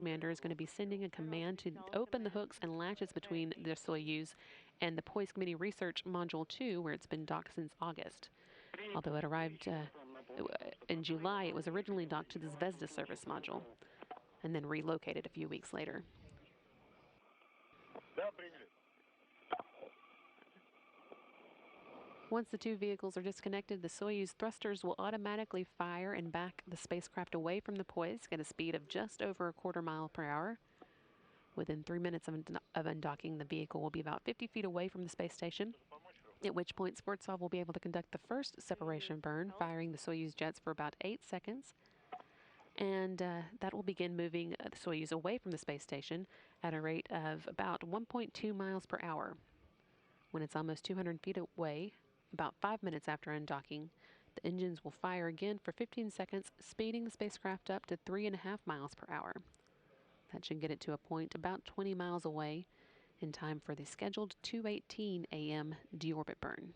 commander is going to be sending a command to open the hooks and latches between the Soyuz and the Poise Committee Research Module 2, where it's been docked since August. Although it arrived in July, it was originally docked to the Zvezda service module and then relocated a few weeks later. Once the two vehicles are disconnected, the Soyuz thrusters will automatically fire and back the spacecraft away from the Poise at a speed of just over a quarter mile per hour. Within 3 minutes of undocking, the vehicle will be about 50 feet away from the space station, at which point Skvortsov will be able to conduct the first separation burn, firing the Soyuz jets for about 8 seconds. And that will begin moving the Soyuz away from the space station at a rate of about 1.2 miles per hour. When it's almost 200 feet away, about 5 minutes after undocking, the engines will fire again for 15 seconds, speeding the spacecraft up to 3.5 miles per hour. That should get it to a point about 20 miles away in time for the scheduled 2:18 a.m. deorbit burn.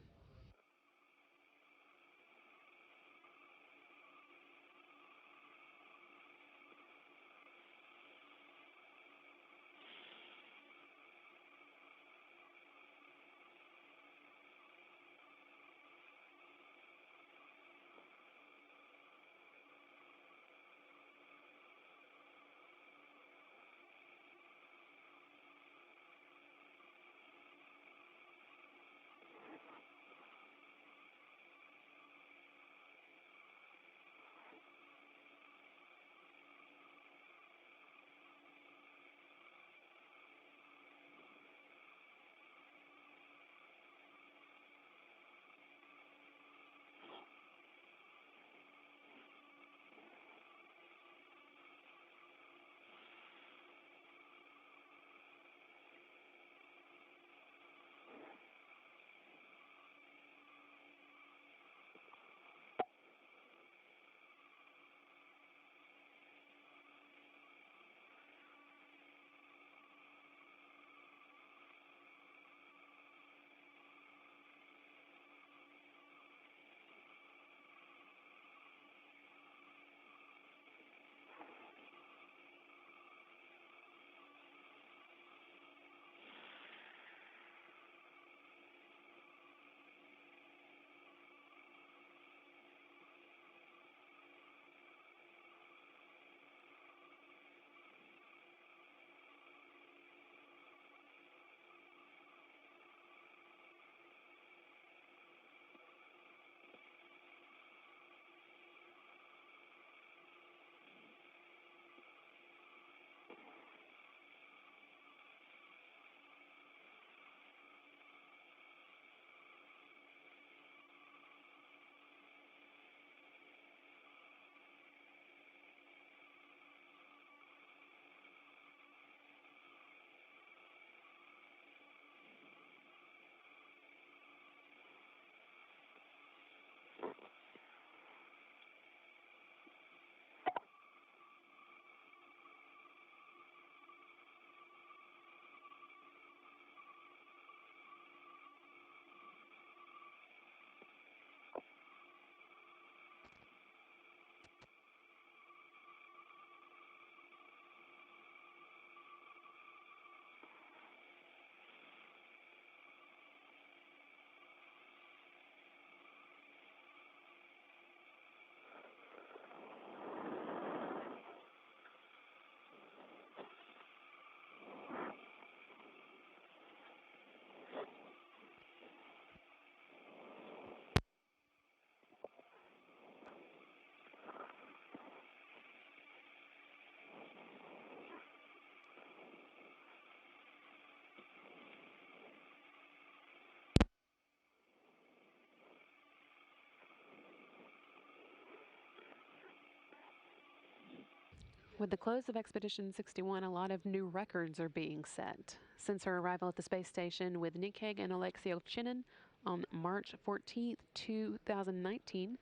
With the close of Expedition 61, a lot of new records are being set. Since her arrival at the space station with Nikheg and Alexei Ovchinin on March 14, 2019,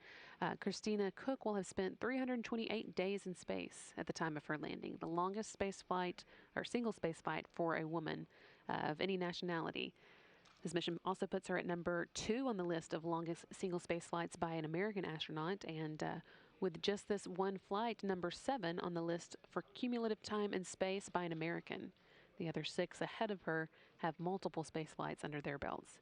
Christina Koch will have spent 328 days in space at the time of her landing, the longest space flight or single space flight for a woman of any nationality. This mission also puts her at number 2 on the list of longest single space flights by an American astronaut and with just this one flight, number 7 on the list for cumulative time in space by an American. The other 6 ahead of her have multiple space flights under their belts.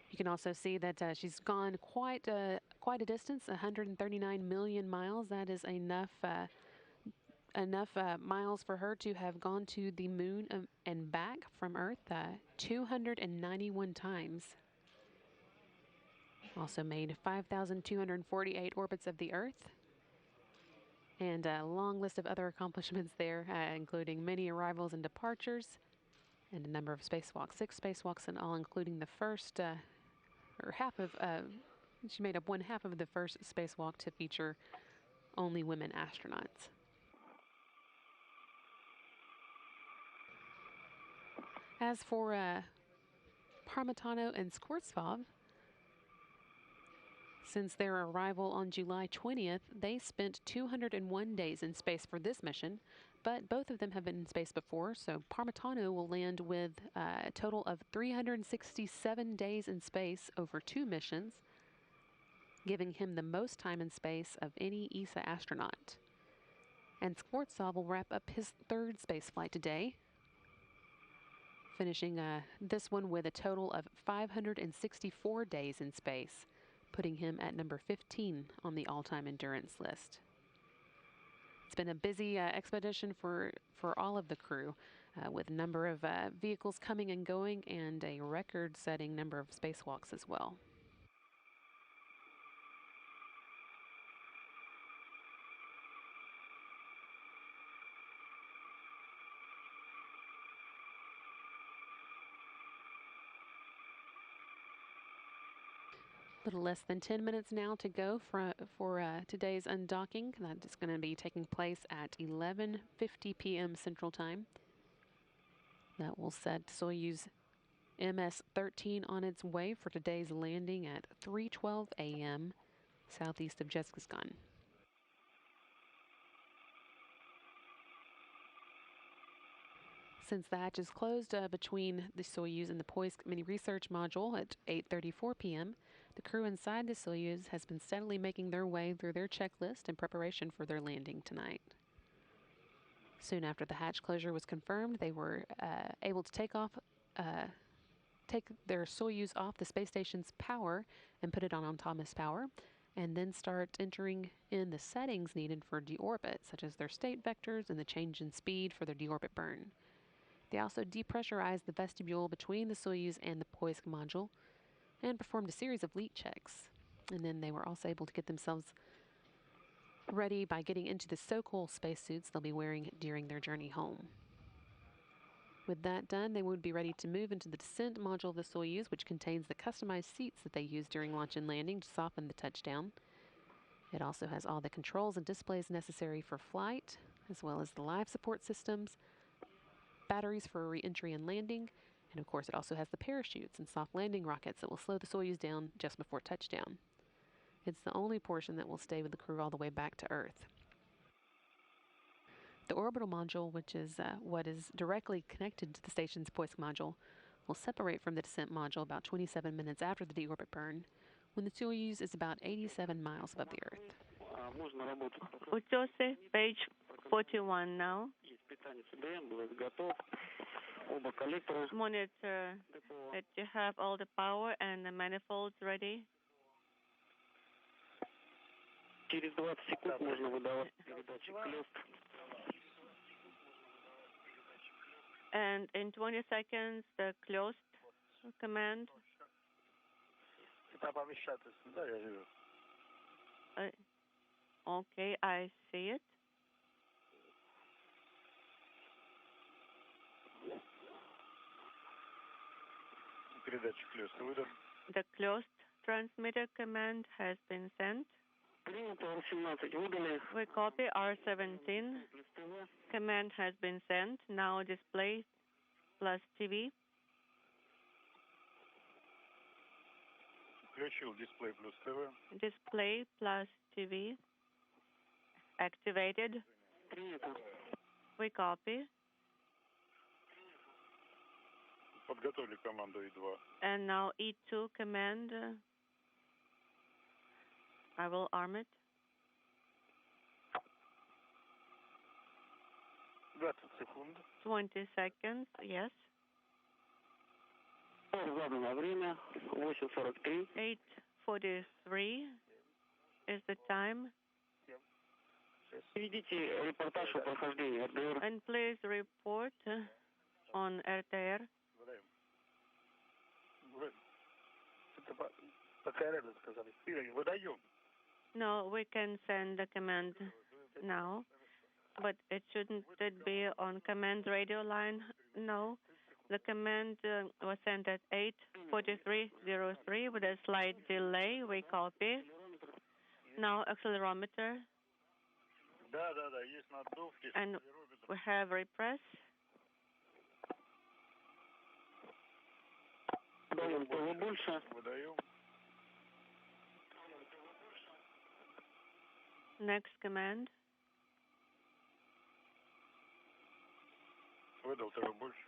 You can also see that she's gone quite a distance, 139 million miles. That is enough miles for her to have gone to the moon and back from Earth 291 times. Also made 5,248 orbits of the Earth. And a long list of other accomplishments there, including many arrivals and departures, and a number of spacewalks. 6 spacewalks in all, including the first, or half of, she made up one half of the first spacewalk to feature only women astronauts. As for Parmitano and Skvortsov, since their arrival on July 20th, they spent 201 days in space for this mission, but both of them have been in space before, so Parmitano will land with a total of 367 days in space over 2 missions, giving him the most time in space of any ESA astronaut. And Skvortsov will wrap up his 3rd spaceflight today, finishing this one with a total of 564 days in space, putting him at number 15 on the all-time endurance list. It's been a busy expedition for all of the crew, with a number of vehicles coming and going and a record-setting number of spacewalks as well. A little less than 10 minutes now to go for today's undocking. That is going to be taking place at 11:50 p.m. Central Time. That will set Soyuz MS-13 on its way for today's landing at 3:12 a.m. southeast of Jezkazgan. Since the hatch is closed between the Soyuz and the Poisk Mini Research Module at 8:34 p.m., the crew inside the Soyuz has been steadily making their way through their checklist in preparation for their landing tonight. Soon after the hatch closure was confirmed, they were able to take their Soyuz off the space station's power and put it on autonomous power, and then start entering in the settings needed for deorbit, such as their state vectors and the change in speed for their deorbit burn. They also depressurized the vestibule between the Soyuz and the Poisk module and performed a series of leak checks. And then they were also able to get themselves ready by getting into the Sokol spacesuits they'll be wearing during their journey home. With that done, they would be ready to move into the descent module of the Soyuz, which contains the customized seats that they use during launch and landing to soften the touchdown. It also has all the controls and displays necessary for flight, as well as the life support systems, batteries for re-entry and landing, and of course it also has the parachutes and soft landing rockets that will slow the Soyuz down just before touchdown. It's the only portion that will stay with the crew all the way back to Earth. The orbital module, which is what is directly connected to the station's Poisk module, will separate from the descent module about 27 minutes after the deorbit burn, when the Soyuz is about 87 miles above the Earth. Utose, page 41 now. Monitor that you have all the power and the manifolds ready. And in 20 seconds, the closed command. Okay, I see it. The closed transmitter command has been sent. We copy R17. Command has been sent. Now display plus TV. Display plus TV activated. We copy. And now E2 command I will arm it. 20 секунд. 20 seconds, yes. Задано время 8:43. 8:43 is the time. Ведите репортаж о прохождении РДР. And please report on RTR. Такая рядом сказали. Выдаем. No, we can send the command now, but shouldn't it be on command radio line? No, the command was sent at 8:43:03 with a slight delay. We copy. Now accelerometer. Да, есть наддув. And we have repress. Даем того больше. Выдаем. Next command. Выдал того больше.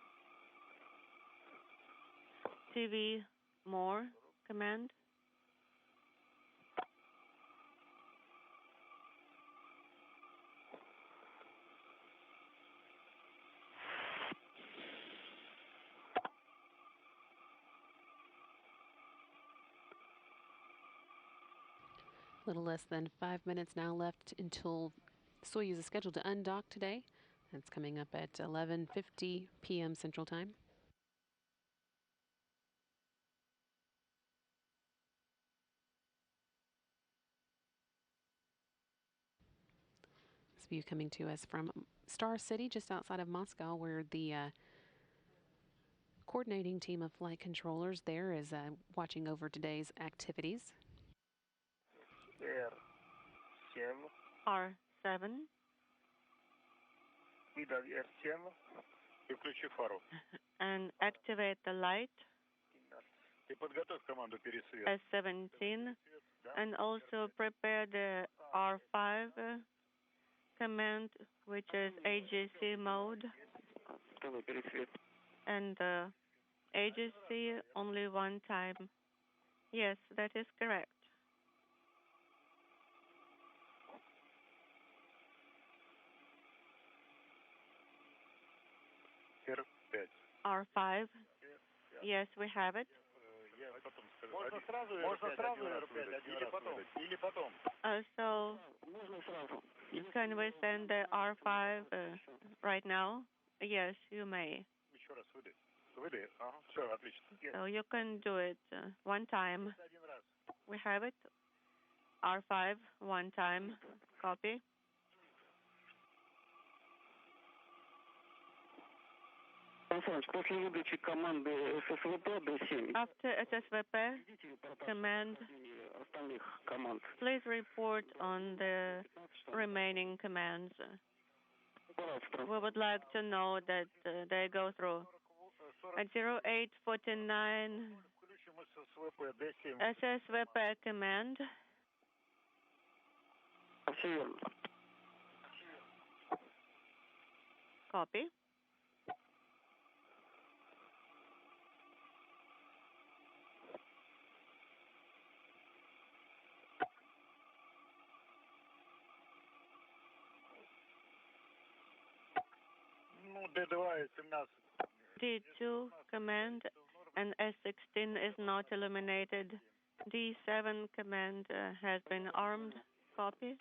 TV more command. A little less than 5 minutes now left until Soyuz is scheduled to undock today. That's coming up at 11:50 p.m. Central Time. This view coming to us from Star City, just outside of Moscow, where the coordinating team of flight controllers there is watching over today's activities. R7. R7. Выдал R7. И включи фару. And activate the light. И подготовь команду пересвет. S17. And also prepare the R5 command, which is AGC mode. And AGC only one time. Yes, that is correct. R5. R5. Yes, we have it. Можно сразу R5 или потом? So, can we send the R5 right now? Yes, you may. Еще раз выдай. Выдай. Ага, все, отлично. So you can do it one time. We have it. R5, one time. Copy. После выдачи команды ССВП D7. After SSVP command, Остальных команд. please report on the remaining commands. We would like to know that they go through. At 0849 SSVP command. Все верно. Copy. Ну, D2 и 17. D2 command and S16 is not illuminated. D7 command has been armed. Copy.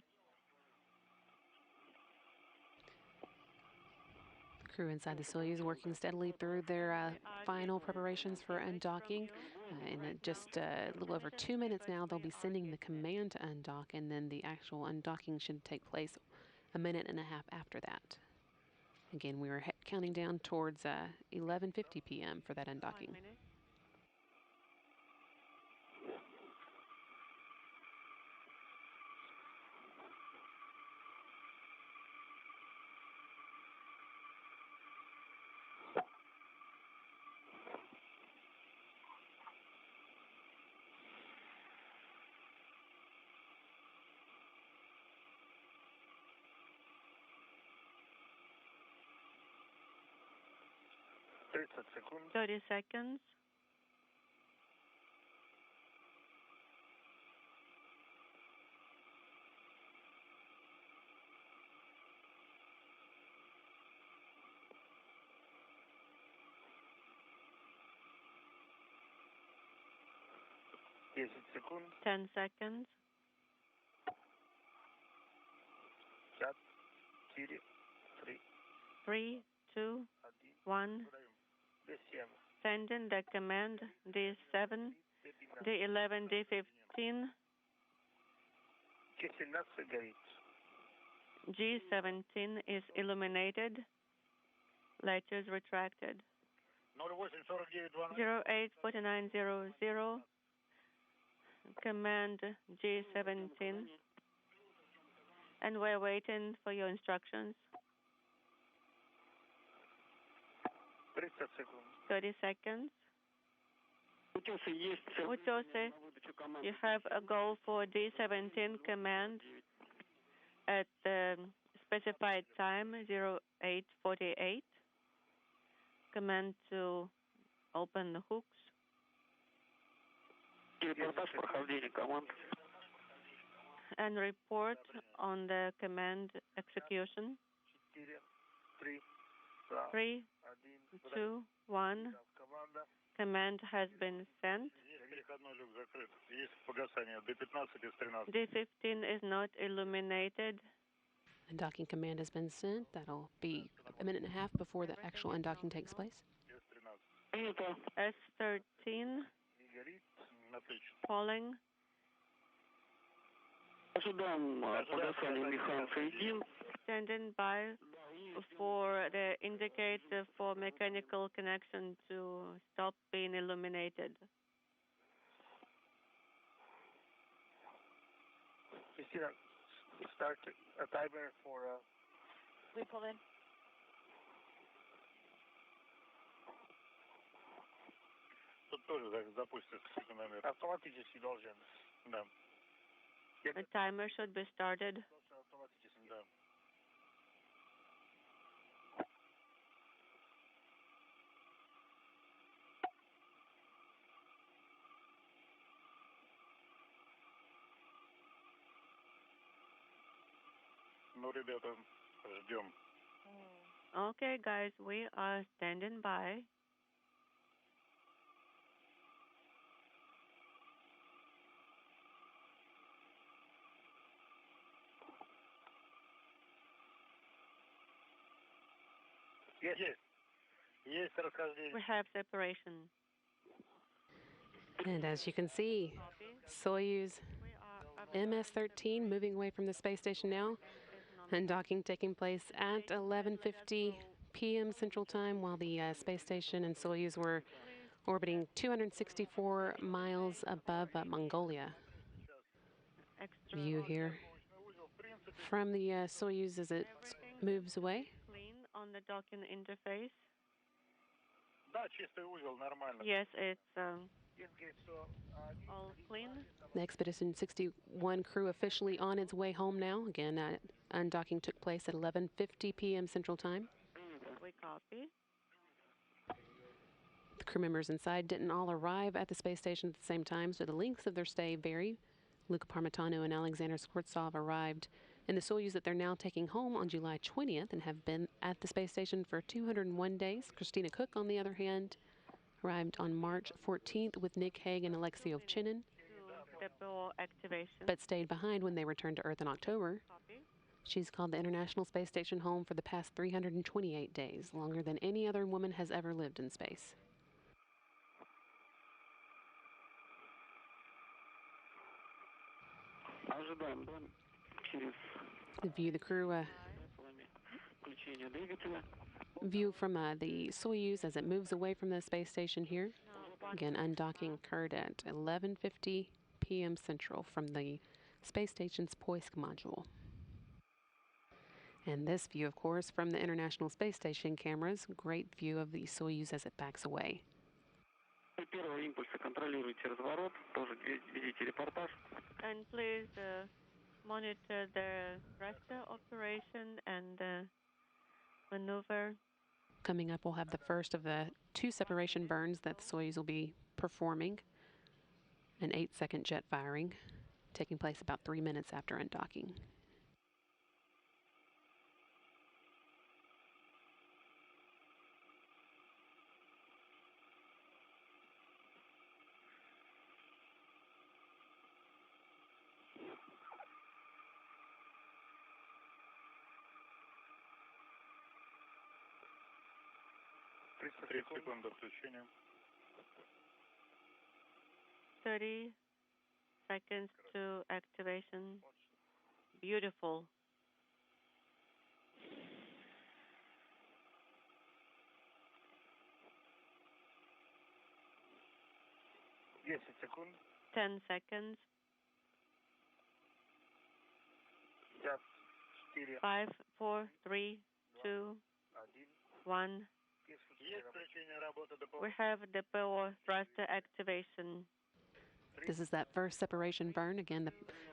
The crew inside the Soyuz working steadily through their final preparations for undocking. In just a little over 2 minutes now, they'll be sending the command to undock, and then the actual undocking should take place a minute and a half after that. Again, we were counting down towards 11:50 p.m. for that undocking. 30 секунд. 30 seconds. 10 секунд. 10 seconds. 5, 4, 3, 3, 2, 1. 1. D7. Sending the command D7, D11, D15, Q17 горит. G17 is illuminated. Latches retracted. 084900. Command G17. And we're waiting for your instructions. 30 секунд. 30 seconds. Утесы есть. Utose, you have a goal for D17 command at the specified time, 0848. Command to open the hooks. Репортаж прохождения команд. And report on the command execution. 3, 2, 1. Command has been sent. D15 is not illuminated. Undocking command has been sent. That'll be a minute and a half before the actual undocking takes place. S13 falling. Standing by for the indicator for mechanical connection to stop being illuminated. Christina, start a timer for... Выполнен. Тут тоже запустится номер. Автоматически должен. Да. The timer should be started. Автоматически, да. Ну, ребята, ждем. Okay, guys, we are standing by. Есть. Есть расхождение. We have separation. And as you can see, Soyuz MS-13 moving away from the space station now. Undocking taking place at 11:50 p.m. Central Time, while the space station and Soyuz were orbiting 264 miles above Mongolia. View here from the Soyuz as it moves away. Clean on the docking interface. Да, чистый узел, нормально. Yes, it's all clean. The Expedition 61 crew officially on its way home now. Again, undocking took place at 11:50 p.m. Central Time. We copy. The crew members inside didn't all arrive at the space station at the same time, so the lengths of their stay vary. Luca Parmitano and Alexander Skvortsov arrived in the Soyuz that they're now taking home on July 20th and have been at the space station for 201 days. Christina Cook, on the other hand, arrived on March 14th with Nick Hague and Alexei Ovchinin, Depot activation. but stayed behind when they returned to Earth in October. Copy. She's called the International Space Station home for the past 328 days, longer than any other woman has ever lived in space. The view the crew view from the Soyuz as it moves away from the space station here. Again, undocking occurred at 11:50 p.m. Central from the space station's Poisk module. And this view, of course, from the International Space Station cameras. Great view of the Soyuz as it backs away. And please monitor the thruster operation and maneuver. Coming up, we'll have the first of the 2 separation burns that the Soyuz will be performing. An 8-second jet firing, taking place about 3 minutes after undocking. 30 секунд до включения. 30 seconds to activation. Beautiful. Десять секунд. 10 seconds. 5, 4, 5, 4, 3, 2, 1. Есть включение работы ДПО. We have DPO thruster activation. This is that first separation burn. Again, the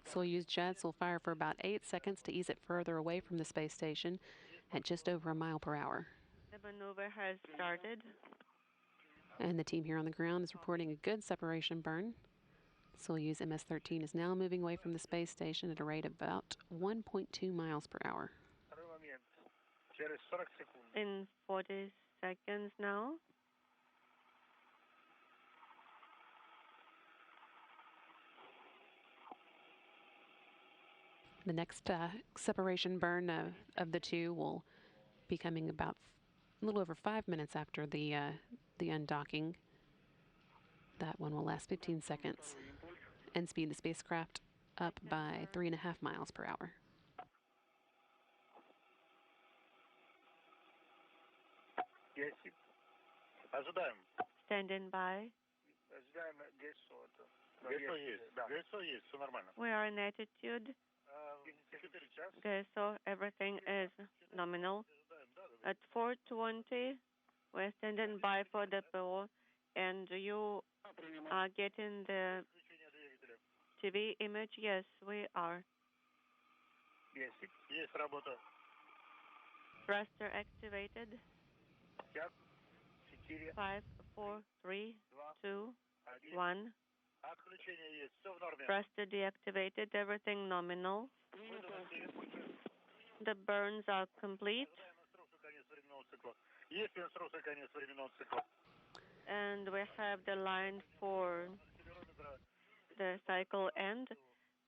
Soyuz jets will fire for about 8 seconds to ease it further away from the space station at just over a mile per hour. The maneuver has started. And the team here on the ground is reporting a good separation burn. Soyuz MS-13 is now moving away from the space station at a rate of about 1.2 miles per hour. Второй момент. Через 40 секунд. In 40 seconds now. The next separation burn of the two will be coming about a little over 5 minutes after the undocking. That one will last 15 seconds and speed the spacecraft up by 3.5 miles per hour. Десять. Ожидаем. Standing by. Ожидаем ГСО. ГСО есть. Да. ГСО есть, все нормально. We are in attitude. 4 часа. Okay, so everything is nominal. At 4:20, we're standing by for the PO, and you are getting the Включение двигателя. TV image. Yes, we are. 10. Есть работа. Thruster activated. 5, 4, 5, 4, 3, 2, 1. 1. Отключение есть. Все в норме. Thruster deactivated. Everything nominal. Выдохнули. The burns are complete. Инструкцию конец временного цикла. Есть инструкция конец временного цикла. And we have the line for the cycle end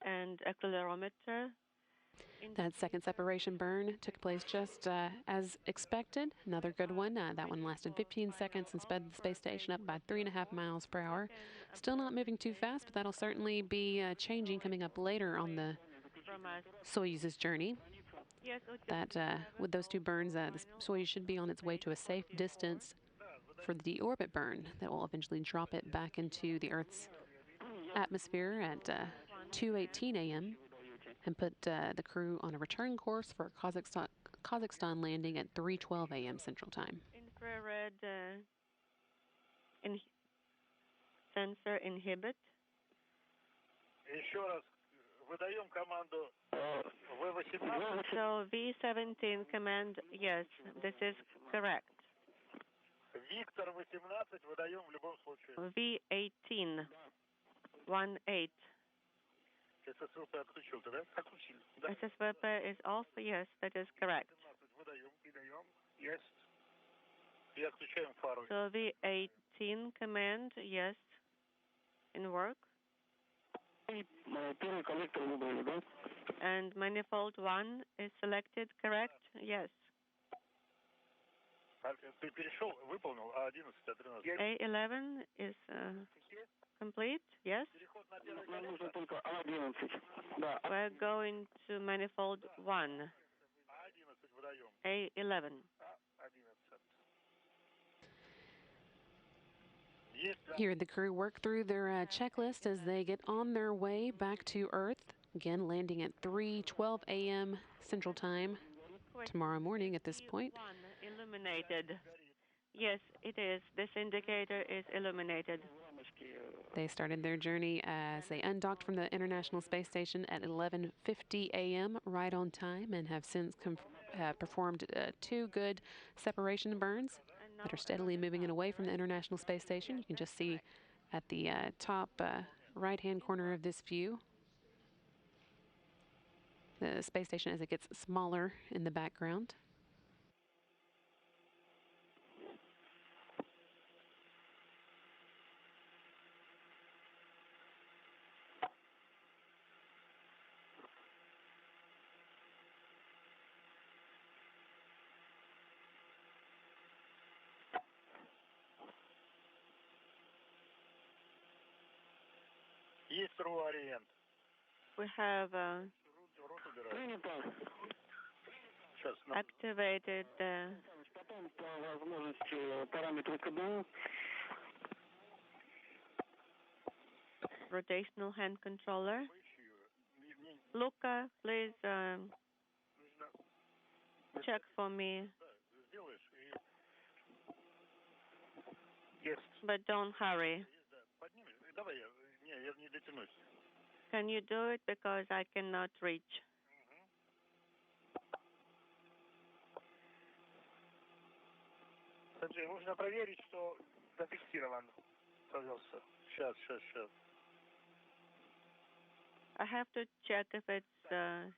and accelerometer. That second separation burn took place just as expected. Another good one. That one lasted 15 seconds and sped the space station up by 3.5 miles per hour. Still not moving too fast, but that'll certainly be changing coming up later on the From us. Soyuz's journey. Yes, That with those two burns, the Soyuz should be on its way to a safe distance for the deorbit burn that will eventually drop it back into the Earth's atmosphere at 2:18 a.m. and put the crew on a return course for Kazakhstan landing at 3:12 a.m. Central Time. infrared sensor inhibit. Еще раз выдаем команду В-18. So V17 command, yes, this is correct. Виктор 18 выдаем в любом случае. V18, 1-8. ССВП отключил ты, да? Отключили. Да. SSVP is off, yes, that is correct. 17 выдаем и даем. Есть. И отключаем фару. So V18 command, yes, in work. Первый коллектор выбрали, да? And manifold 1 is selected, correct? Yes. Ты перешел, выполнил А11, А13. A11 is complete, yes. Переход на первый Нам нужно коллектор. только А11. Да, We're going to manifold 1, А11 выдаем. A11. А11. Есть. Here, the crew work through their checklist as they get on their way back to Earth. Again, landing at 3:12 a.m. Central Time tomorrow morning at this point. 1 illuminated. Yes, it is. This indicator is illuminated. They started their journey as they undocked from the International Space Station at 11:50 a.m. right on time and have since performed 2 good separation burns that are steadily moving it away from the International Space Station. You can just see at the top right-hand corner of this view the space station as it gets smaller in the background. Есть РУ-ориент. We have Рот убираю. Сейчас. activated the Потом по возможности параметры КБУ. rotational hand controller. Поищи ее. Luca, please Нужно. check for me, Да, сделаешь и... Есть. but don't hurry. Есть, да. Поднимешь. Давай я... я не дотянусь. Can you do it? Because I cannot reach. Санджей, нужно проверить, что зафиксирован. Пожалуйста. Сейчас. I have to check if it's Хорошо.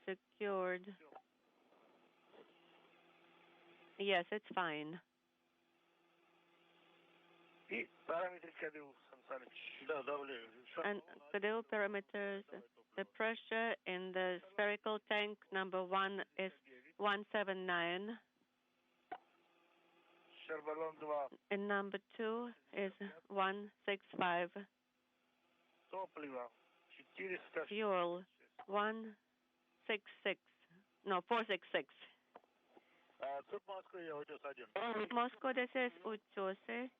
secured. Yes, it's fine. И параметры КДУ, Сан Саныч. Да, давление. And CADU parameters, the pressure in the spherical tank number 1 is 179, Шербалон 2. and number 2 is 165. Топливо. 400. Fuel 166. No, 466. Тут Москва, я утес 1. Moscow, this is Utose.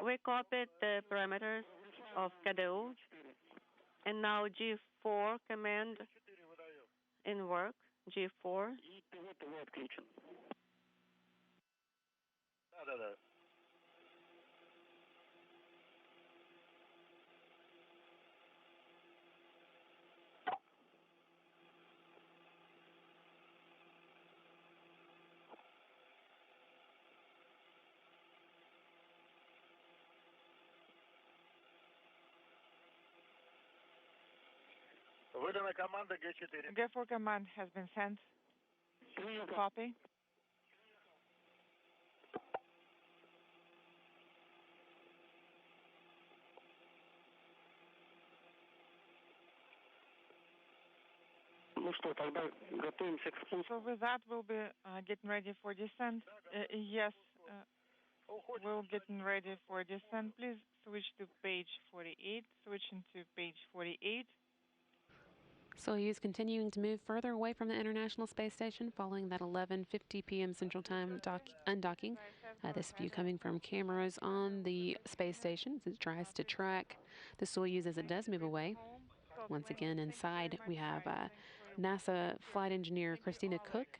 We copied the parameters of CADU, and now G4 command 4 выдаю. in work. G4. И пилот его отключен. Да. Выдана команда Г4. G4 command has been sent. Copy. Ну что, тогда готовимся к спуску. So with that, we'll be getting ready for descent. Yes, we'll getting ready for descent. Please switch to page 48. Switching to page 48. Soyuz continuing to move further away from the International Space Station following that 11:50 p.m. Central Time undocking. This view coming from cameras on the space station as it tries to track the Soyuz as it does move away. Once again, inside we have NASA flight engineer Christina Cook,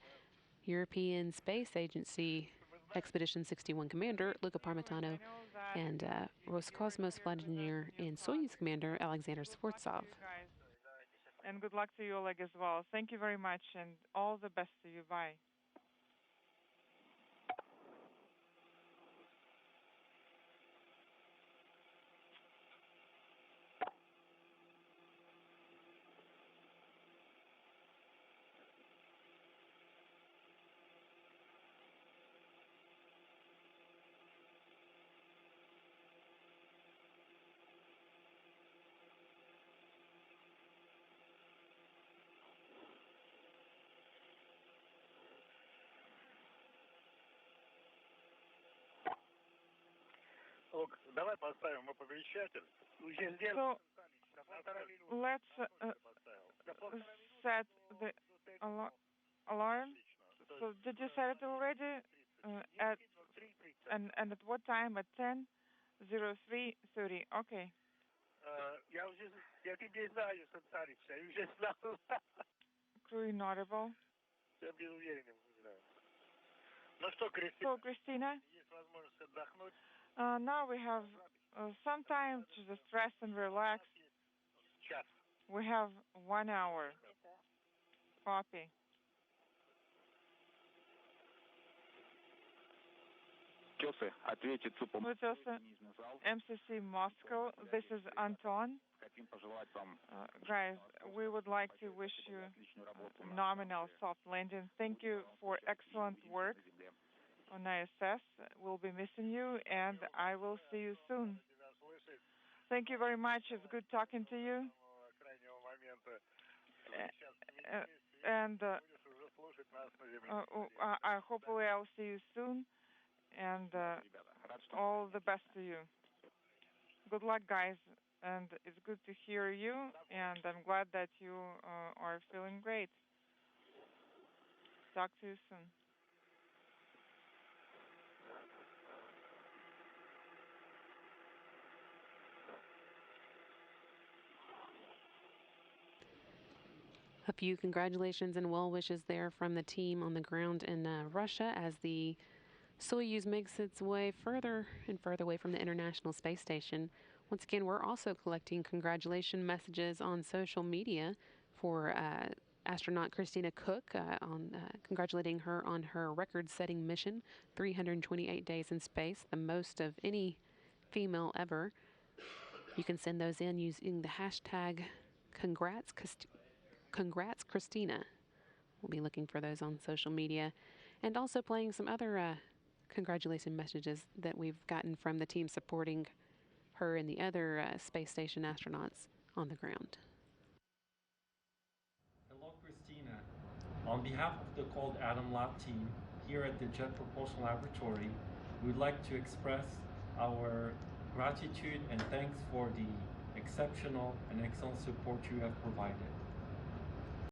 European Space Agency Expedition 61 commander Luca Parmitano, and Roscosmos flight engineer and Soyuz commander Alexander Sfortsov. And good luck to you, Oleg, as well. Thank you very much, and all the best to you. Bye. Ок, давай поставим оповещатель. Уже So let's set the alarm. So did you set it already? And at what time? At 10:03:30. Okay. Я тебе знаю, Сан Саныч, я уже знал. Crew inaudible. Я без уверенным знаю. Ну что, Кристина, So, Christina, есть возможность отдохнуть. now we have some time to just rest and relax. Час. We have 1 hour. Copy. Тёсы, ответит ЦУПом. Utose, MCC Moscow. This is Anton. Хотим пожелать вам Guys, we would like to wish you a nominal soft landing. Thank you for excellent work on ISS. We'll be missing you, and I will see you soon. Thank you very much. It's good talking to you. And hopefully I'll see you soon. And all the best to you. Good luck, guys. And it's good to hear you, and I'm glad that you are feeling great. Talk to you soon. A few congratulations and well wishes there from the team on the ground in Russia as the Soyuz makes its way further and further away from the International Space Station. Once again, we're also collecting congratulation messages on social media for astronaut Christina Cook on congratulating her on her record-setting mission, 328 days in space, the most of any female ever. You can send those in using the hashtag Congrats Christina. We'll be looking for those on social media and also playing some other congratulation messages that we've gotten from the team supporting her and the other space station astronauts on the ground. Hello, Christina. On behalf of the Cold Atom Lab team here at the Jet Propulsion Laboratory, we would like to express our gratitude and thanks for the exceptional and excellent support you have provided.